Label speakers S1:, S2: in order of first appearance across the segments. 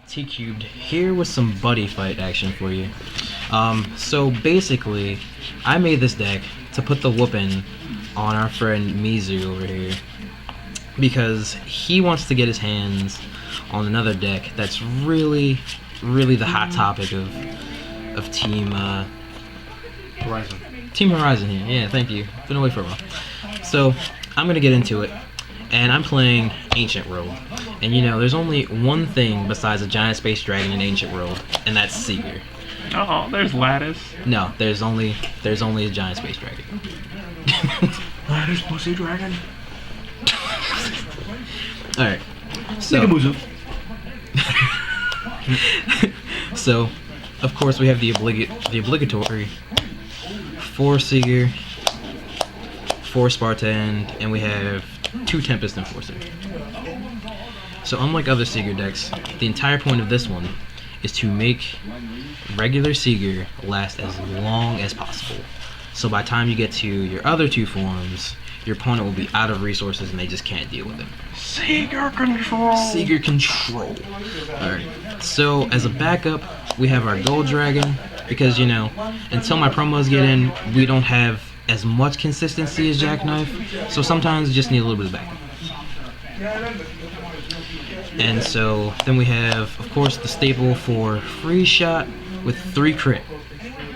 S1: Tcubed here with some Buddyfight action for you. So basically, I made this deck to put the whooping on our friend Meizu over here because he wants to get his hands on another deck that's really the hot topic of Team
S2: Horizon.
S1: Team Horizon here. Yeah, thank you. Been away for a while. So I'm gonna get into it. And I'm playing Ancient World. And you know, there's only one thing besides a giant space dragon in Ancient World, and that's Seeger.
S2: Oh, there's Lattice.
S1: No, there's only a giant space dragon.
S2: Lattice pussy dragon.
S1: Alright. So So of course we have the obligatory 4 Seeger, 4 Spartan, and we have 2 Tempest Enforcer. So unlike other Seeger decks, the entire point of this one is to make regular Seeger last as long as possible. So by the time you get to your other 2 forms, your opponent will be out of resources and they just can't deal with it.
S2: Seeger control!
S1: Seeger control. Alright, so as a backup, we have our Gold Dragon, because you know, until my promos get in, we don't have as much consistency as Jackknife, so sometimes you just need a little bit of backup. And so then we have, of course, the staple for free shot with 3 crit.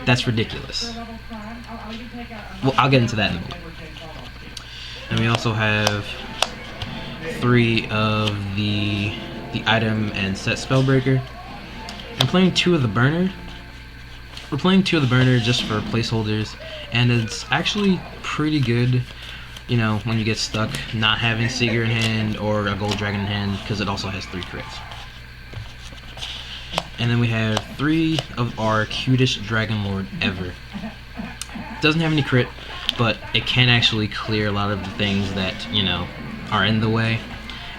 S1: That's ridiculous. Well, I'll get into that in a moment. And we also have 3 of the item and set Spellbreaker. I'm playing 2 of the burner. We're playing 2 of the burner just for placeholders, and it's actually pretty good, you know, when you get stuck not having Seeger in hand or a Gold Dragon in hand, because it also has 3 crits. And then we have 3 of our cutest Dragon Lord ever. Doesn't have any crit, but it can actually clear a lot of the things that, you know, are in the way.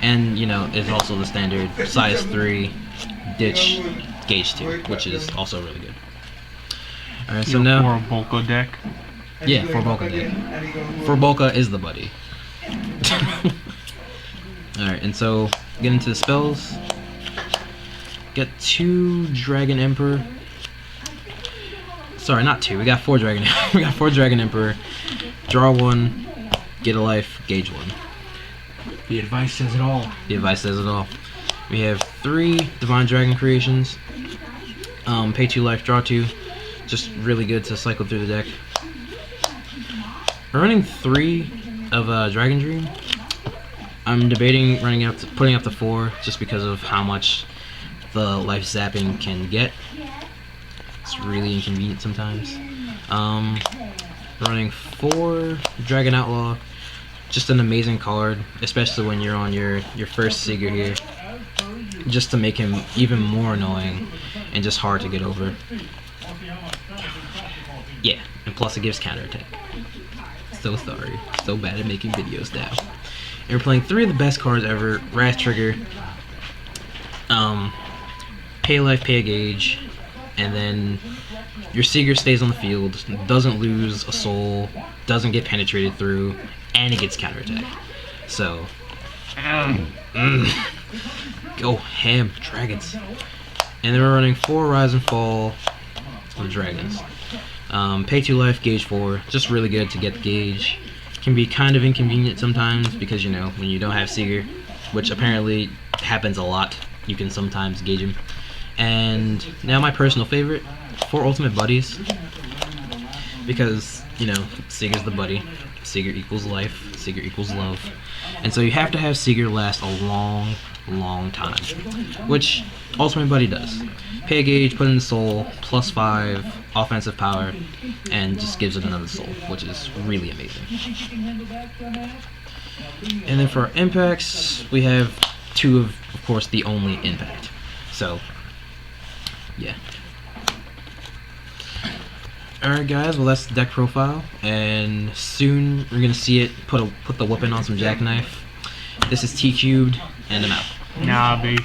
S1: And, you know, it's also the standard size 3 ditch gauge 2, which is also really good. Alright, so now
S2: for a Bolka deck.
S1: Yeah, for Bolka deck. For Bolka is the buddy. Alright, and so get into the spells. Get 2 Dragon Emperor. Sorry, not 2. We got 4 Dragon. We got 4 Dragon Emperor. Draw 1, get a life, gauge 1.
S2: The advice says it all.
S1: The advice says it all. We have 3 Divine Dragon Creations. Pay 2 life, draw 2. Just really good to cycle through the deck. We're running 3 of Dragon Dream. I'm debating putting up to 4 just because of how much the life zapping can get. It's really inconvenient sometimes. Running 4 Dragon Outlaw. Just an amazing card, especially when you're on your first Seeger here. Just to make him even more annoying and just hard to get over. Yeah, and plus it gives counterattack. So sorry. So bad at making videos now. And we're playing 3 of the best cards ever. Wrath Trigger. Pay a life, pay a gauge. And then your Seeger stays on the field, doesn't lose a soul, doesn't get penetrated through, and it gets counterattack. So, go ham, dragons. And then we're running 4 Rise and Fall of dragons. Pay 2 life, gauge 4. Just really good to get the gauge. Can be kind of inconvenient sometimes because, you know, when you don't have Seeger, which apparently happens a lot, you can sometimes gauge him. And now my personal favorite, 4 Ultimate Buddies. Because, you know, Seeger's the buddy. Seeger equals life. Seeger equals love. And so you have to have Seeger last a long time. Which Ultimate Buddy does. Pay a gauge, put in the soul, plus 5 offensive power, and just gives it another soul, which is really amazing. And then for our impacts, we have 2 of course, the only impact. So, yeah. Alright guys, well that's the deck profile, and soon we're gonna see it put the whooping on some jackknife. This is Tcubed, and I'm out.
S2: Nah, B.